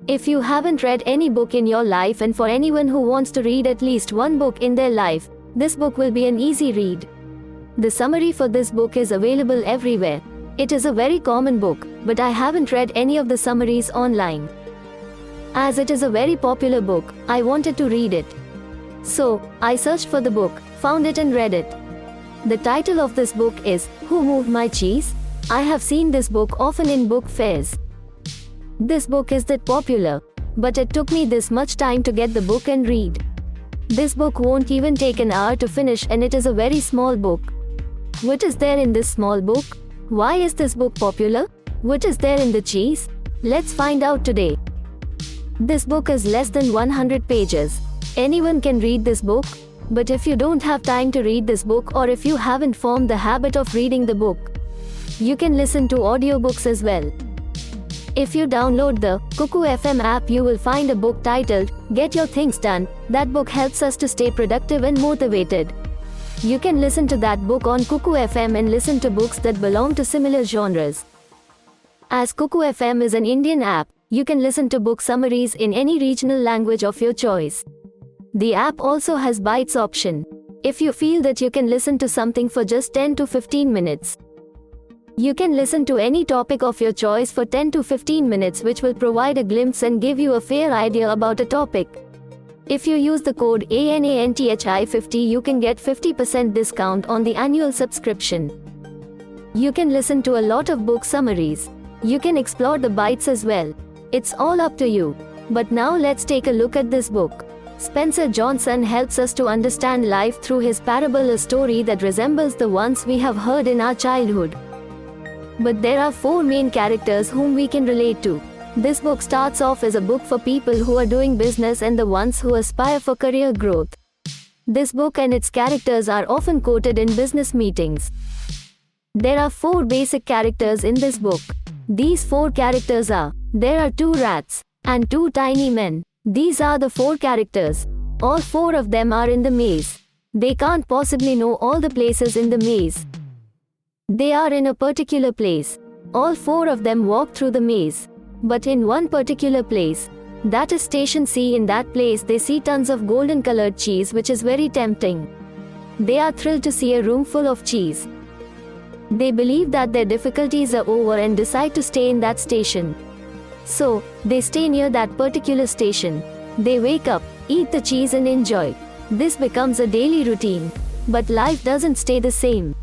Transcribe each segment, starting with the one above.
If you haven't read any book in your life, and for anyone who wants to read at least one book in their life, this book will be an easy read. The summary for this book is available everywhere. It is a very common book, but I haven't read any of the summaries online. As it is a very popular book, I wanted to read it. So, I searched for the book, found it and read it. The title of this book is, Who Moved My Cheese? I have seen this book often in book fairs. This book is that popular, but it took me this much time to get the book and read. This book won't even take an hour to finish, and it is a very small book. What is there in this small book? Why is this book popular? What is there in the cheese? Let's find out today. This book is less than 100 pages. Anyone can read this book, but if you don't have time to read this book, or if you haven't formed the habit of reading the book, you can listen to audiobooks as well. If you download the Kuku FM app, you will find a book titled, Get Your Things Done. That book helps us to stay productive and motivated. You can listen to that book on Kuku FM and listen to books that belong to similar genres. As Kuku FM is an Indian app, you can listen to book summaries in any regional language of your choice. The app also has bites option. If you feel that you can listen to something for just 10 to 15 minutes, you can listen to any topic of your choice for 10 to 15 minutes, which will provide a glimpse and give you a fair idea about a topic. If you use the code ANANTHI50, you can get 50% discount on the annual subscription. You can listen to a lot of book summaries. You can explore the bites as well. It's all up to you. But now let's take a look at this book. Spencer Johnson helps us to understand life through his parable, a story that resembles the ones we have heard in our childhood. But there are 4 main characters whom we can relate to. This book starts off as a book for people who are doing business and the ones who aspire for career growth. This book and its characters are often quoted in business meetings. There are 4 basic characters in this book. These 4 characters are, there are 2 rats and 2 tiny men. These are the 4 characters. All 4 of them are in the maze. They can't possibly know all the places in the maze. They are in a particular place. All 4 of them walk through the maze. But in one particular place, that is Station C, in that place they see tons of golden colored cheese, which is very tempting. They are thrilled to see a room full of cheese. They believe that their difficulties are over and decide to stay in that station. So, they stay near that particular station. They wake up, eat the cheese and enjoy. This becomes a daily routine. But life doesn't stay the same.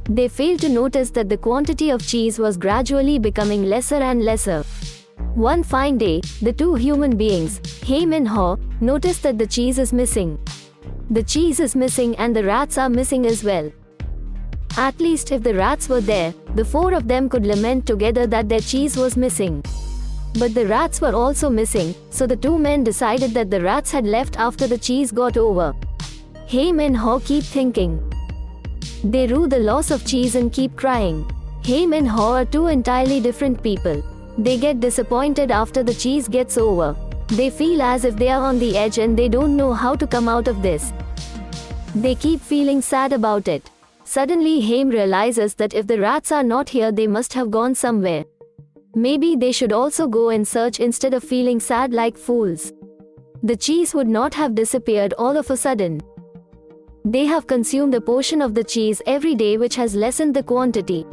They failed to notice that the quantity of cheese was gradually becoming lesser and lesser. One fine day, the 2 human beings, Haim and Haw, noticed that the cheese is missing. The cheese is missing and the rats are missing as well. At least if the rats were there, the 4 of them could lament together that their cheese was missing. But the rats were also missing, so the 2 men decided that the rats had left after the cheese got over. Haim and Haw keep thinking. They rue the loss of cheese and keep crying. Haim and Haw are 2 entirely different people. They get disappointed after the cheese gets over. They feel as if they are on the edge and they don't know how to come out of this. They keep feeling sad about it. Suddenly Haim realizes that if the rats are not here, they must have gone somewhere. Maybe they should also go and search instead of feeling sad like fools. The cheese would not have disappeared all of a sudden. They have consumed a portion of the cheese every day, which has lessened the quantity.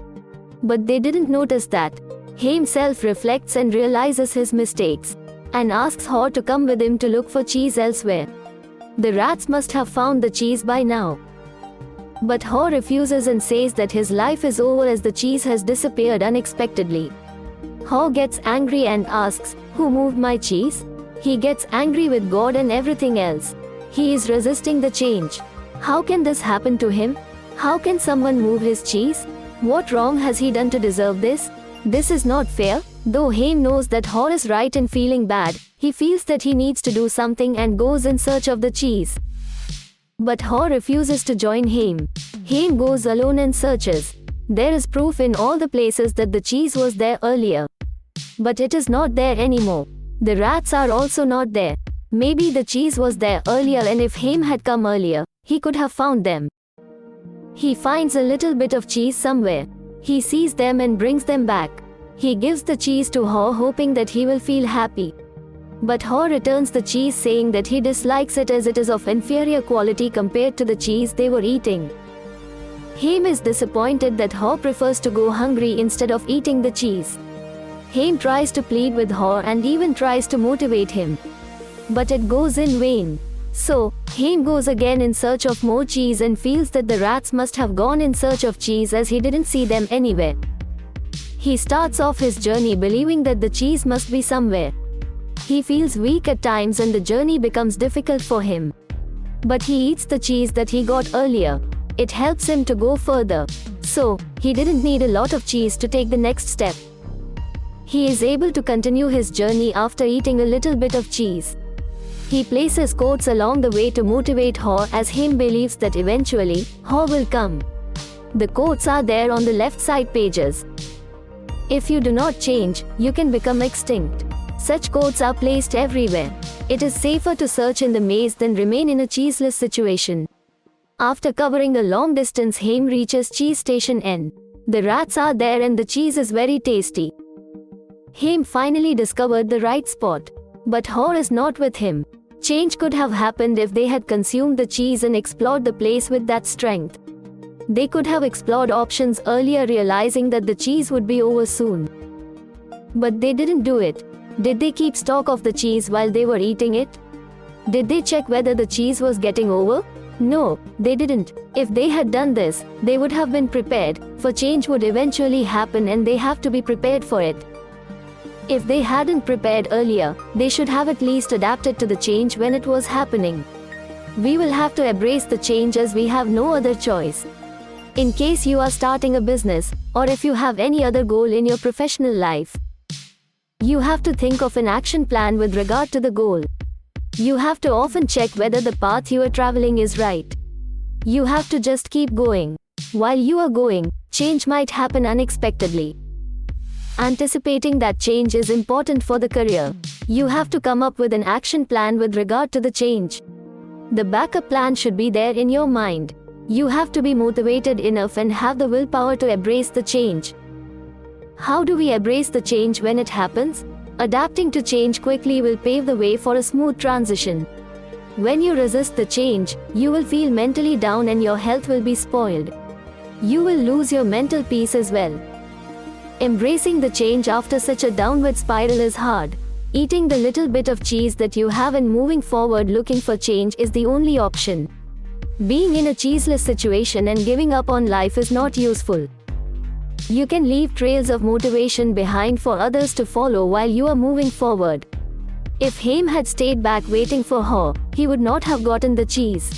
But they didn't notice that. Haim self-reflects and realizes his mistakes, and asks Haw to come with him to look for cheese elsewhere. The rats must have found the cheese by now. But Haw refuses and says that his life is over as the cheese has disappeared unexpectedly. Haw gets angry and asks, Who moved my cheese? He gets angry with God and everything else. He is resisting the change. How can this happen to him? How can someone move his cheese? What wrong has he done to deserve this? This is not fair. Though Haim knows that Haw is right in feeling bad, he feels that he needs to do something and goes in search of the cheese. But Haw refuses to join Haim. Haim goes alone and searches. There is proof in all the places that the cheese was there earlier. But it is not there anymore. The rats are also not there. Maybe the cheese was there earlier, and if Haim had come earlier, he could have found them. He finds a little bit of cheese somewhere. He sees them and brings them back. He gives the cheese to Haw, hoping that he will feel happy. But Haw returns the cheese, saying that he dislikes it as it is of inferior quality compared to the cheese they were eating. Haim is disappointed that Haw prefers to go hungry instead of eating the cheese. Haim tries to plead with Haw and even tries to motivate him. But it goes in vain. So, Haim goes again in search of more cheese and feels that the rats must have gone in search of cheese as he didn't see them anywhere. He starts off his journey believing that the cheese must be somewhere. He feels weak at times and the journey becomes difficult for him. But he eats the cheese that he got earlier. It helps him to go further. So, he didn't need a lot of cheese to take the next step. He is able to continue his journey after eating a little bit of cheese. He places quotes along the way to motivate Haw, as Haim believes that eventually, Haw will come. The quotes are there on the left side pages. If you do not change, you can become extinct. Such quotes are placed everywhere. It is safer to search in the maze than remain in a cheeseless situation. After covering a long distance, Haim reaches cheese station N. The rats are there and the cheese is very tasty. Haim finally discovered the right spot. But Haw is not with him. Change could have happened if they had consumed the cheese and explored the place with that strength. They could have explored options earlier, realizing that the cheese would be over soon. But they didn't do it. Did they keep stock of the cheese while they were eating it? Did they check whether the cheese was getting over? No, they didn't. If they had done this, they would have been prepared, for change would eventually happen and they have to be prepared for it. If they hadn't prepared earlier, they should have at least adapted to the change when it was happening. We will have to embrace the change as we have no other choice. In case you are starting a business, or if you have any other goal in your professional life, you have to think of an action plan with regard to the goal. You have to often check whether the path you are traveling is right. You have to just keep going. While you are going, change might happen unexpectedly. Anticipating that change is important for the career. You have to come up with an action plan with regard to the change. The backup plan should be there in your mind. You have to be motivated enough and have the willpower to embrace the change. How do we embrace the change when it happens? Adapting to change quickly will pave the way for a smooth transition. When you resist the change, you will feel mentally down and your health will be spoiled. You will lose your mental peace as well. Embracing the change after such a downward spiral is hard. Eating the little bit of cheese that you have and moving forward looking for change is the only option. Being in a cheeseless situation and giving up on life is not useful. You can leave trails of motivation behind for others to follow while you are moving forward. If Haim had stayed back waiting for Haw, he would not have gotten the cheese.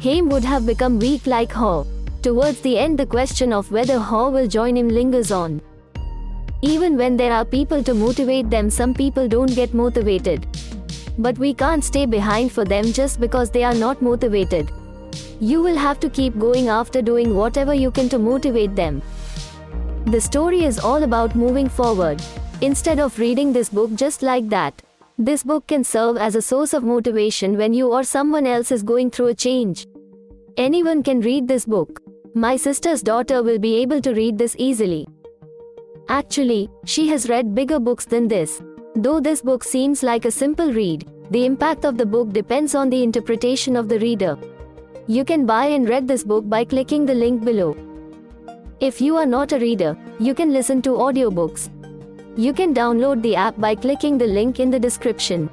Haim would have become weak like Haw. Towards the end, the question of whether Haw will join him lingers on. Even when there are people to motivate them, some people don't get motivated. But we can't stay behind for them just because they are not motivated. You will have to keep going after doing whatever you can to motivate them. The story is all about moving forward. Instead of reading this book just like that, this book can serve as a source of motivation when you or someone else is going through a change. Anyone can read this book. My sister's daughter will be able to read this easily. Actually, she has read bigger books than this. Though this book seems like a simple read, the impact of the book depends on the interpretation of the reader. You can buy and read this book by clicking the link below. If you are not a reader, you can listen to audiobooks. You can download the app by clicking the link in the description.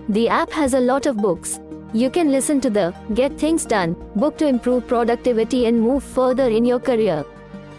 The app has a lot of books. You can listen to the Get Things Done book to improve productivity and move further in your career.